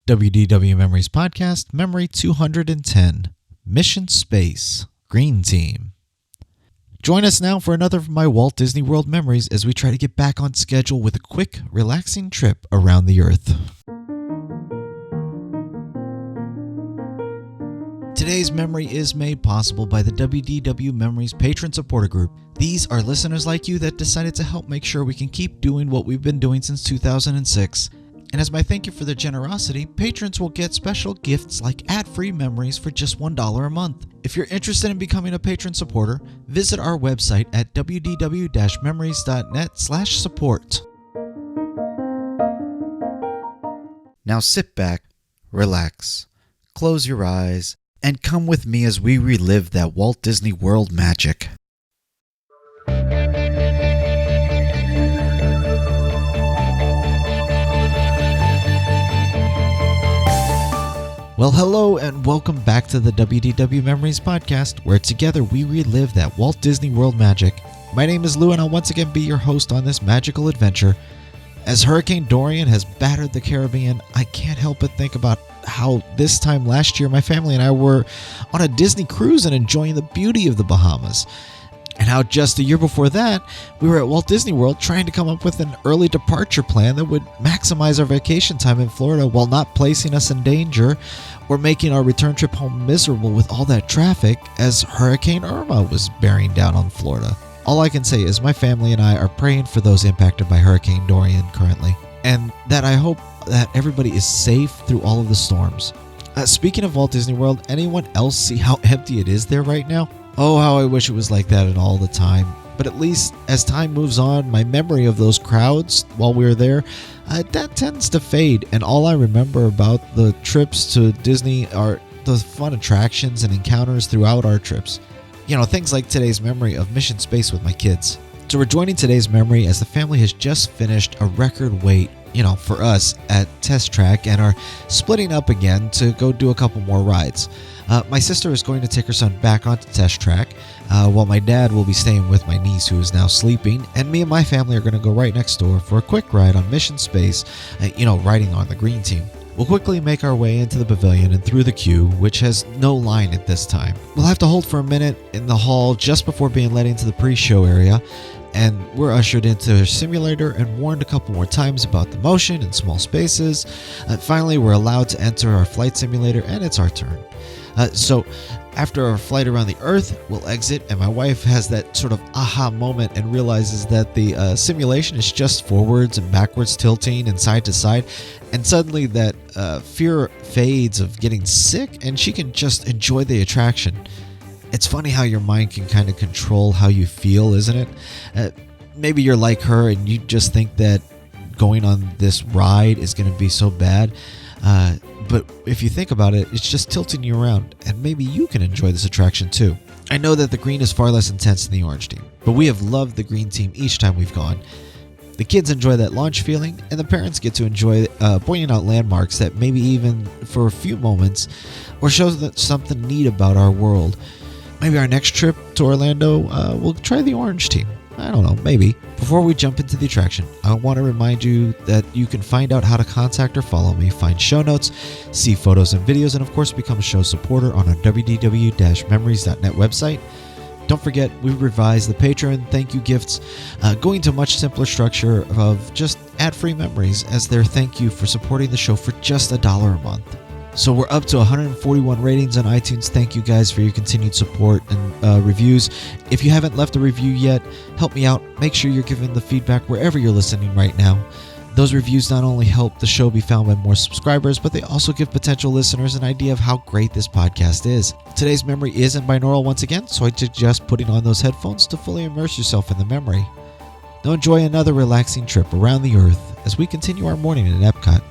WDW-Memories podcast, Memory 210, Mission Space, Green Team. Join us now for another of my Walt Disney World memories as we try to get back on schedule with a quick, relaxing trip around the Earth. Today's memory is made possible by the WDW-Memories Patron Supporter Group. These are listeners like you that decided to help make sure we can keep doing what we've been doing since 2006. And as my thank you for their generosity, patrons will get special gifts like ad-free memories for just $1 a month. If you're interested in becoming a patron supporter, visit our website at wdw-memories.net/support. Now sit back, relax, close your eyes, and come with me as we relive that Walt Disney World magic. Well, hello and welcome back to the WDW Memories podcast, where together we relive that Walt Disney World magic. My name is Lou and I'll once again be your host on this magical adventure. As Hurricane Dorian has battered the Caribbean, I can't help but think about how this time last year my family and I were on a Disney cruise and enjoying the beauty of the Bahamas. And how just a year before that, we were at Walt Disney World trying to come up with an early departure plan that would maximize our vacation time in Florida while not placing us in danger or making our return trip home miserable with all that traffic as Hurricane Irma was bearing down on Florida. All I can say is my family and I are praying for those impacted by Hurricane Dorian currently, and that I hope that everybody is safe through all of the storms. Speaking of Walt Disney World, anyone else see how empty it is there right now? Oh, how I wish it was like that all the time. But at least as time moves on, my memory of those crowds while we were there, that tends to fade. And all I remember about the trips to Disney are the fun attractions and encounters throughout our trips. You know, things like today's memory of Mission Space with my kids. So we're joining today's memory as the family has just finished a record wait, for us at Test Track and are splitting up again to go do a couple more rides. My sister is going to take her son back onto Test Track, while my dad will be staying with my niece who is now sleeping, and me and my family are going to go right next door for a quick ride on Mission Space, riding on the Green Team. We'll quickly make our way into the pavilion and through the queue, which has no line at this time. We'll have to hold for a minute in the hall just before being let into the pre-show area, and we're ushered into a simulator and warned a couple more times about the motion and small spaces. Finally, we're allowed to enter our flight simulator, and it's our turn. So after our flight around the Earth, we'll exit, and my wife has that sort of aha moment and realizes that the simulation is just forwards and backwards tilting and side to side, and suddenly that fear fades of getting sick, and she can just enjoy the attraction. It's funny how your mind can kind of control how you feel, isn't it? Maybe you're like her and you just think that going on this ride is going to be so bad. But if you think about it, it's just tilting you around, and maybe you can enjoy this attraction too. I know that the green is far less intense than the orange team, but we have loved the Green Team each time we've gone. The kids enjoy that launch feeling, and the parents get to enjoy pointing out landmarks that maybe even for a few moments or show that something neat about our world. Maybe our next trip to Orlando, we'll try the orange team. I don't know, maybe. Before we jump into the attraction, I want to remind you that you can find out how to contact or follow me, find show notes, see photos and videos, and of course become a show supporter on our WDW-Memories.net website. Don't forget, we revised the Patreon thank you gifts, going to a much simpler structure of just ad-free memories as their thank you for supporting the show for just $1 a month. So we're up to 141 ratings on iTunes. Thank you guys for your continued support and reviews. If you haven't left a review yet, help me out. Make sure you're giving the feedback wherever you're listening right now. Those reviews not only help the show be found by more subscribers, but they also give potential listeners an idea of how great this podcast is. Today's memory is in binaural once again, so I suggest putting on those headphones to fully immerse yourself in the memory. Now enjoy another relaxing trip around the Earth as we continue our morning at Epcot.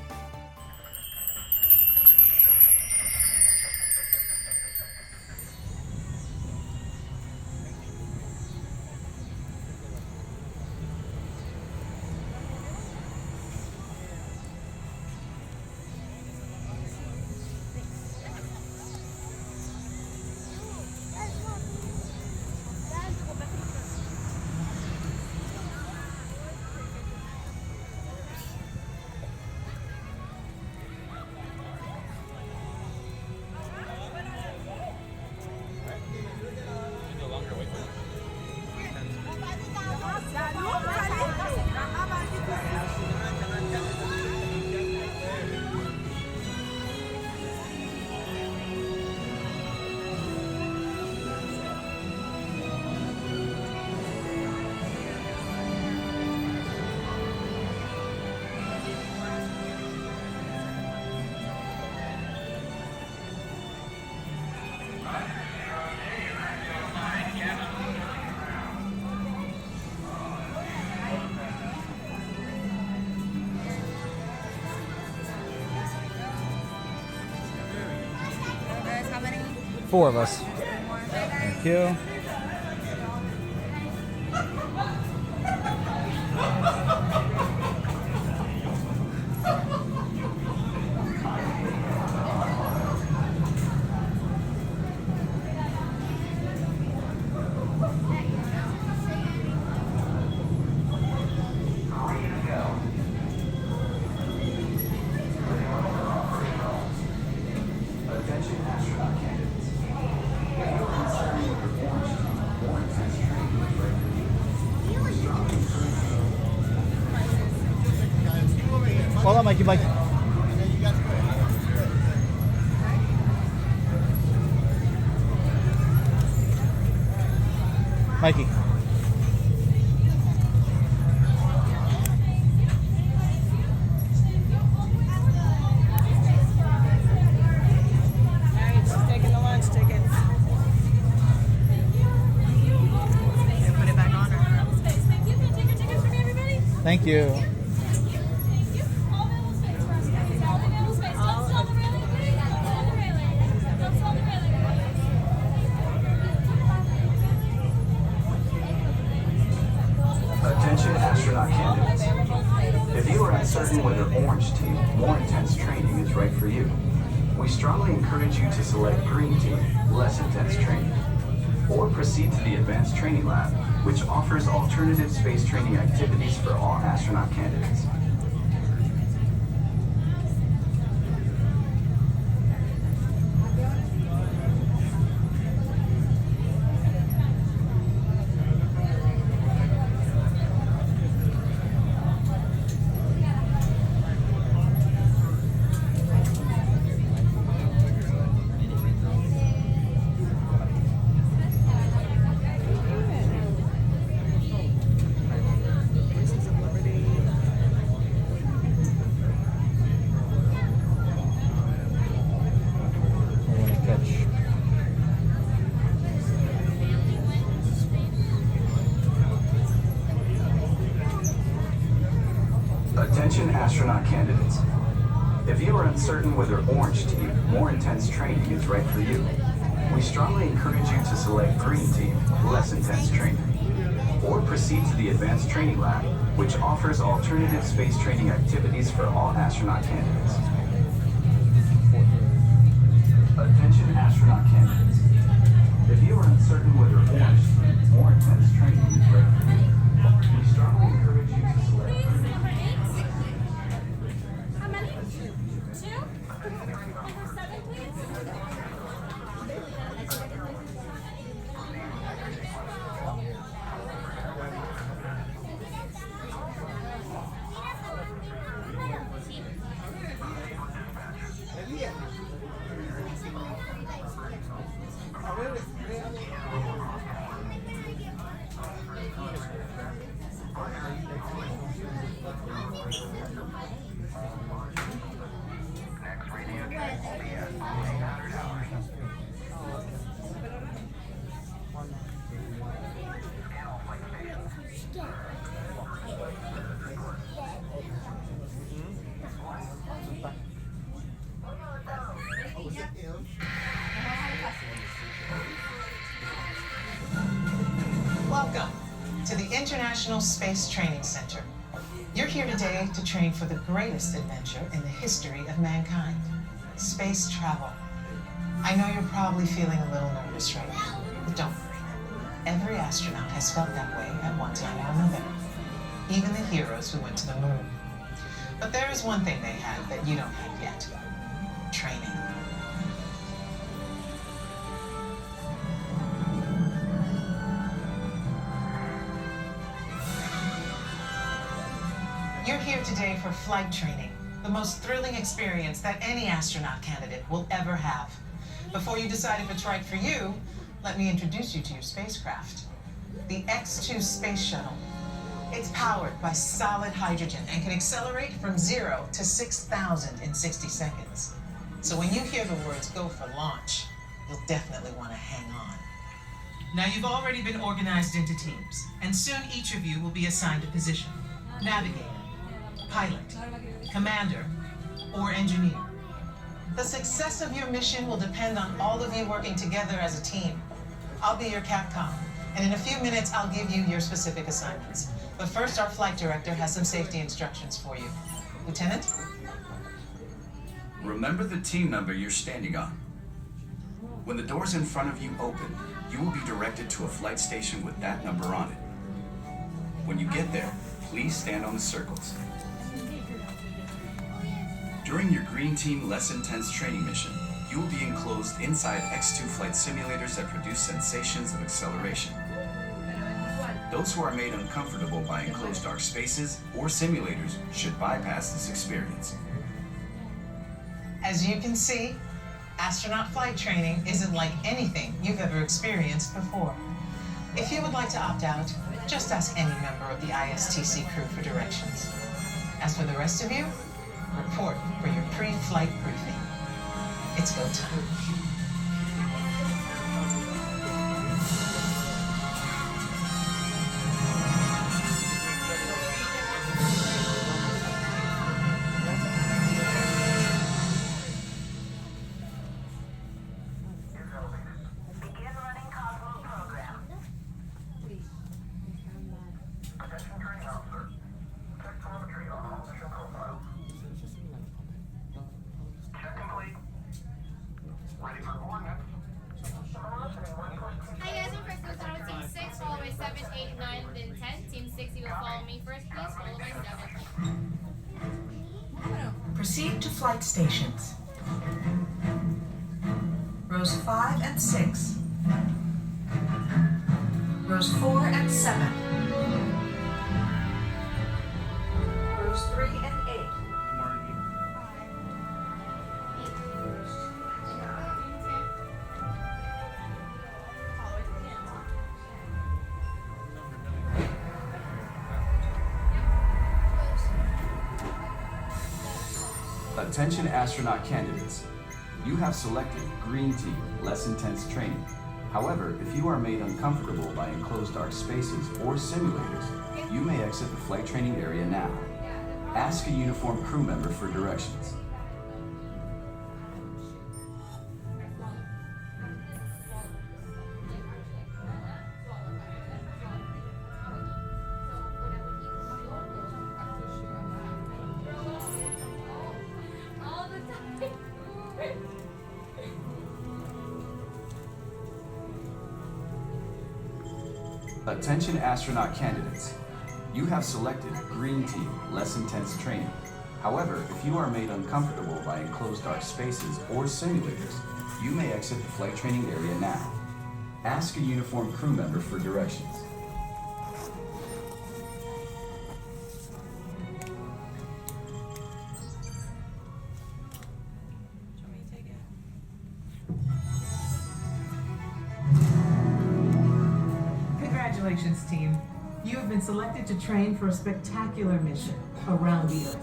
4 of us. Thank you. Hold on, Mikey. Mikey. Alright, she's taking the lunch tickets. Put it back on her. Thank you. Can you take your tickets for me, everybody? Thank you. Attention astronaut candidates. If you are uncertain whether Orange Team, more intense training is right for you, we strongly encourage you to select Green Team, less intense training. Or proceed to the Advanced Training Lab, which offers alternative space training activities for all astronaut candidates. Attention astronaut candidates. If you are uncertain whether Orange Team, more intense training is right for you, we strongly encourage you to select Green Team, less intense training. Or proceed to the Advanced Training Lab, which offers alternative space training activities for all astronaut candidates. Attention astronaut candidates. If you are uncertain whether Orange Team, more intense training is right for you, we strongly encourage you to select Green Team. How many? 2? Number 7, please. Welcome to the International Space Training Center. You're here today to train for the greatest adventure in the history of mankind, space travel. I know you're probably feeling a little nervous right now, but don't worry. Every astronaut has felt that way at one time or another, even the heroes who went to the moon. But there is one thing they have that you don't have yet: training. You're here today for flight training, the most thrilling experience that any astronaut candidate will ever have. Before you decide if it's right for you, let me introduce you to your spacecraft. The X-2 Space Shuttle. It's powered by solid hydrogen and can accelerate from 0 to 6,000 in 60 seconds. So when you hear the words "go for launch," you'll definitely want to hang on. Now, you've already been organized into teams, and soon each of you will be assigned a position: navigator, pilot, commander, or engineer. The success of your mission will depend on all of you working together as a team. I'll be your Capcom, and in a few minutes I'll give you your specific assignments. But first, our flight director has some safety instructions for you. Lieutenant? Remember the team number you're standing on. When the doors in front of you open, you will be directed to a flight station with that number on it. When you get there, please stand on the circles. During your Green Team Less Intense training mission, you will be enclosed inside X2 flight simulators that produce sensations of acceleration. Those who are made uncomfortable by enclosed dark spaces or simulators should bypass this experience. As you can see, astronaut flight training isn't like anything you've ever experienced before. If you would like to opt out, just ask any member of the ISTC crew for directions. As for the rest of you, report for your pre-flight briefing. It's go time. Begin running Cosmo program. Attention training officer. Check telemetry on all mission profiles. Check complete. Ready for coordinates. Hi guys, I'm first goes on team 6, followed by 7, 8, 9, then 10. Team 6, you will follow me first, please, followed by 7. Proceed to flight stations. Rows 5 and 6. Rows 4 and 7. Rows 3 and 8. Attention astronaut candidates. You have selected Green Team Less Intense Training. However, if you are made uncomfortable by enclosed dark spaces or simulators, you may exit the flight training area now. Ask a uniformed crew member for directions. All the time. Attention astronaut candidates. You have selected Green Team Less Intense Training. However, if you are made uncomfortable by enclosed dark spaces or simulators, you may exit the flight training area now. Ask a uniformed crew member for directions. Congratulations, team. You have been selected to train for a spectacular mission around the Earth.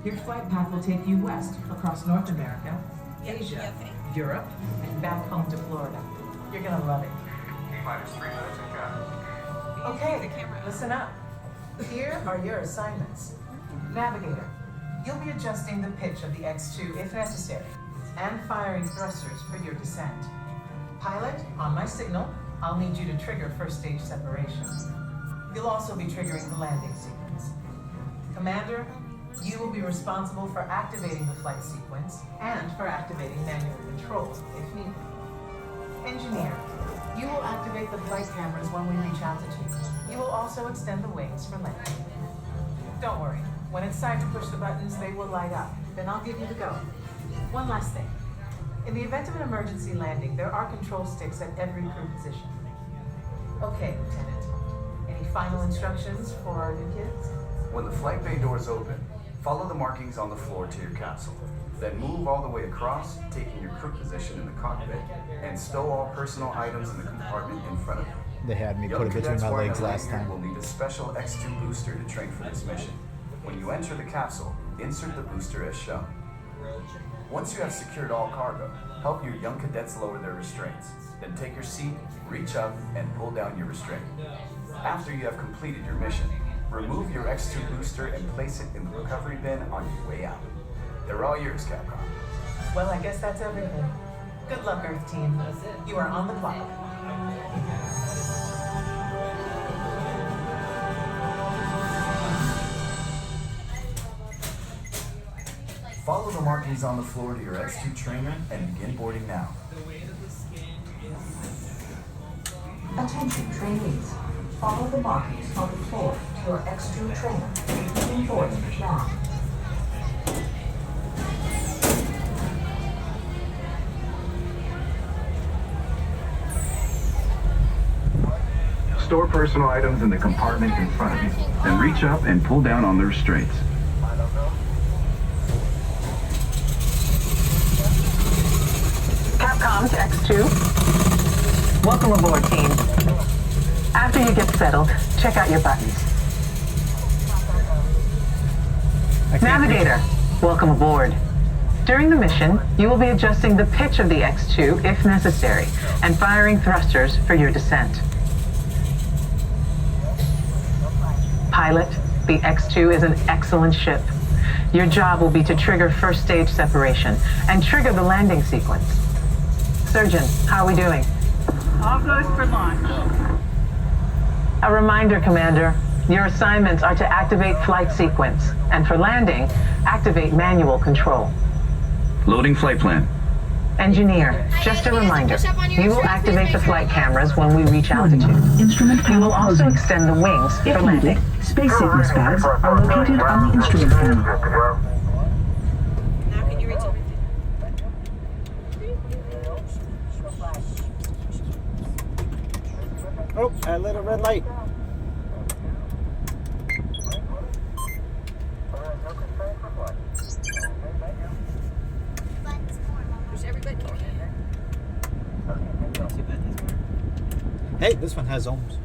Your flight path will take you west across North America, Asia, Europe, and back home to Florida. You're gonna love it. T-minus 3 minutes and go. Okay, listen up. Here are your assignments. Navigator, you'll be adjusting the pitch of the X2 if necessary, and firing thrusters for your descent. Pilot, on my signal, I'll need you to trigger first stage separation. You'll also be triggering the landing sequence. Commander, you will be responsible for activating the flight sequence and for activating manual control if needed. Engineer, you will activate the flight cameras when we reach altitude. You will also extend the wings for landing. Don't worry, when it's time to push the buttons, they will light up. Then I'll give you the go. One last thing. In the event of an emergency landing, there are control sticks at every crew position. Okay, Lieutenant. Any final instructions for our new kids? When the flight bay doors open, follow the markings on the floor to your capsule. Then move all the way across, taking your crew position in the cockpit, and stow all personal items in the compartment in front of you. They had me Young put it between cadets my wearing legs a last lanyard time. will need a special X2 booster to train for this mission. When you enter the capsule, insert the booster as shown. Once you have secured all cargo, help your young cadets lower their restraints. Then take your seat, reach up, and pull down your restraint. After you have completed your mission, remove your X2 booster and place it in the recovery bin on your way out. They're all yours, Capcom. Well, I guess that's everything. Good luck, Earth Team. You are on the clock. Follow the markings on the floor to your X2 trainer and begin boarding now. Attention trainees. Follow the markings on the floor to your X2 trainer and begin boarding now. Store personal items in the compartment in front of you. Then reach up and pull down on the restraints. Capcom to X2. Welcome aboard, team. After you get settled, check out your buttons. Navigator, welcome aboard. During the mission, you will be adjusting the pitch of the X2 if necessary, and firing thrusters for your descent. Pilot, the X2 is an excellent ship. Your job will be to trigger first stage separation and trigger the landing sequence. Surgeon, how are we doing? All good for launch. A reminder, Commander. Your assignments are to activate flight sequence, and for landing, activate manual control. Loading flight plan. Engineer, just a reminder. You will activate the flight cameras when we reach altitude. Instrument You panel will also closing. extend the wings If for landing. needed, space sickness bags are located on the instrument panel. Now can you reach everything? Oh, I lit a red light. Push everybody. Hey, this one has ohms.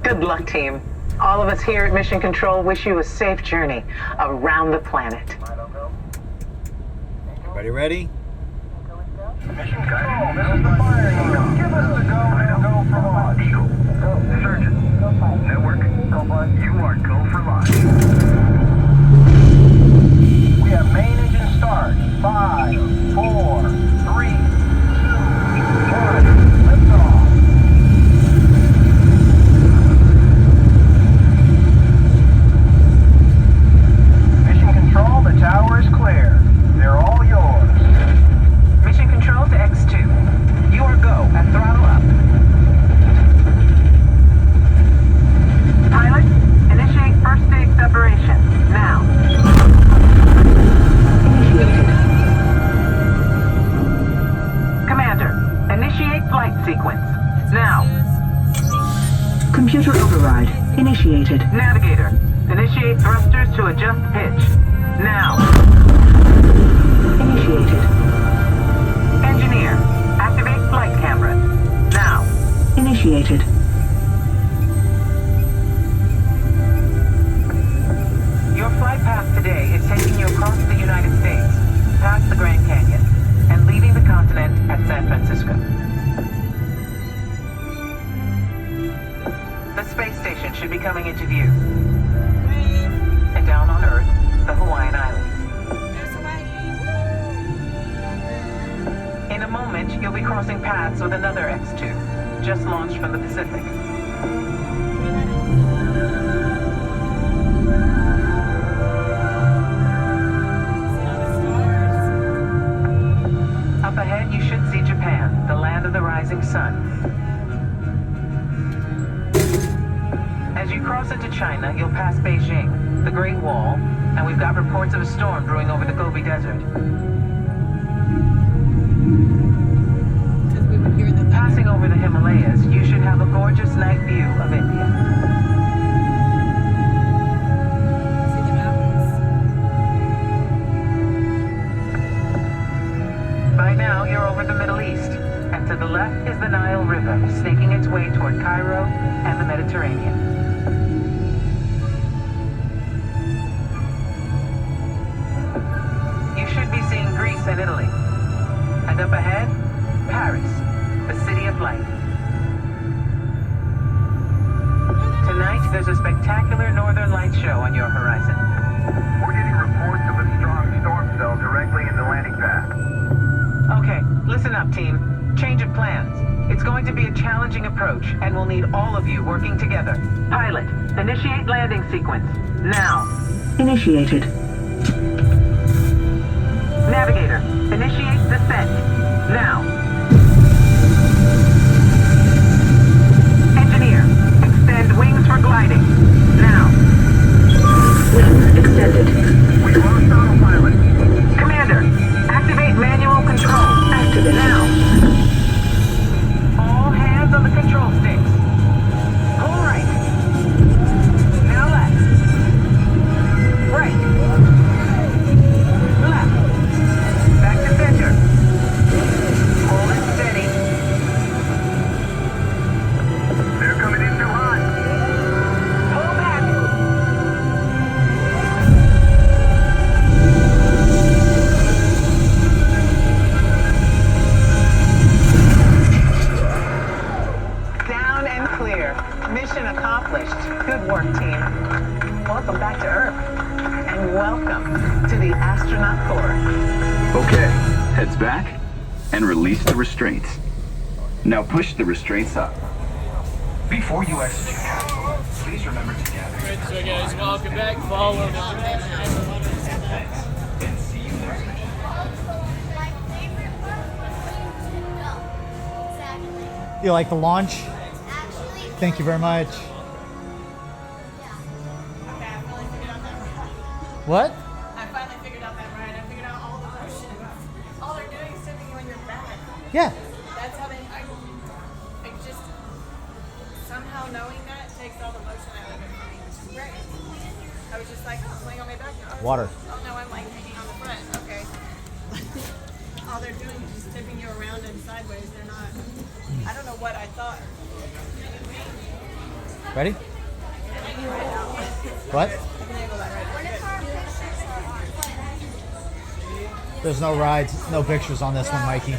Good luck, team. All of us here at Mission Control wish you a safe journey around the planet. Everybody ready? Mission Control, this is the firing wheel. Give us the go and go for launch. Surgeon, network, you are go for launch. We have main engine start. 5, 4, 3, 2, 1. Liftoff. Mission Control, the tower is clear. They're all yours. Mission Control to X2. You are go at throttle up. Pilot, initiate first stage separation. Now. Commander, initiate flight sequence. Now. Computer override initiated. Navigator, initiate thrusters to adjust pitch. Now. Initiated. Engineer, activate flight cameras. Now. Initiated. Your flight path today is taking you across the United States, past the Grand Canyon, and leaving the continent at San Francisco. The space station should be coming into view. And down on Earth, the Hawaiian Islands. In a moment, you'll be crossing paths with another X2, just launched from the Pacific. Up ahead, you should see Japan, the land of the rising sun. As you cross into China, you'll pass Beijing, the Great Wall, and we've got reports of a storm brewing over the Gobi Desert. Because we were hearing the Passing over the Himalayas, you should have a gorgeous night view of India. see the mountains. By now, you're over the Middle East, and to the left is the Nile River, snaking its way toward Cairo and the Mediterranean. You should be seeing Greece and Italy. And up ahead, Paris, the city of light. Tonight, there's a spectacular northern light show on your horizon. need all of you working together. Pilot, initiate landing sequence. Now. Initiated. Navigator, initiate descent. Now. Engineer, extend wings for gliding. Now. Wings extended. We lost autopilot. Commander, activate manual control. Activate. Now. All hands on the control sticks. Pull right. Now left. Right. Left. Back to center. Hold it steady. They're coming in too hot. Pull back. Down and clear. Mission accomplished. Good work, team. Welcome back to Earth. And welcome to the Astronaut Corps. Okay, heads back and release the restraints. Now push the restraints up. Before you exit your capsule, please remember to gather your So guys, welcome back. Follow me. and see you next mission. You like the launch? Thank you very much. What? I finally figured out that ride. I figured out all the motions. All they're doing is tipping you on your back. Yeah. That's how they. I just somehow knowing that takes all the motion out of it for me, which is great. I was just like, oh, I'm laying on my back now. Water. Oh no, I'm like hanging on the front. Okay. All they're doing is just tipping you around and sideways. They're not. I don't know what I thought. Ready? What? I can handle that right. There's no rides, no pictures on this one, Mikey.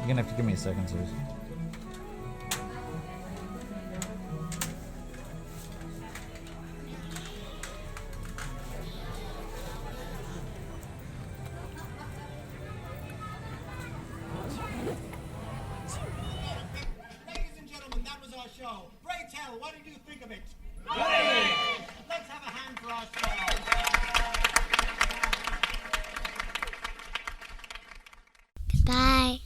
You're gonna have to give me a second, Susan. Ladies and gentlemen, that was our show. Pray tell, what did you think of it? Great! Let's have a hand for ourselves. Bye.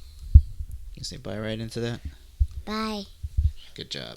You say bye right into that? Bye. Good job.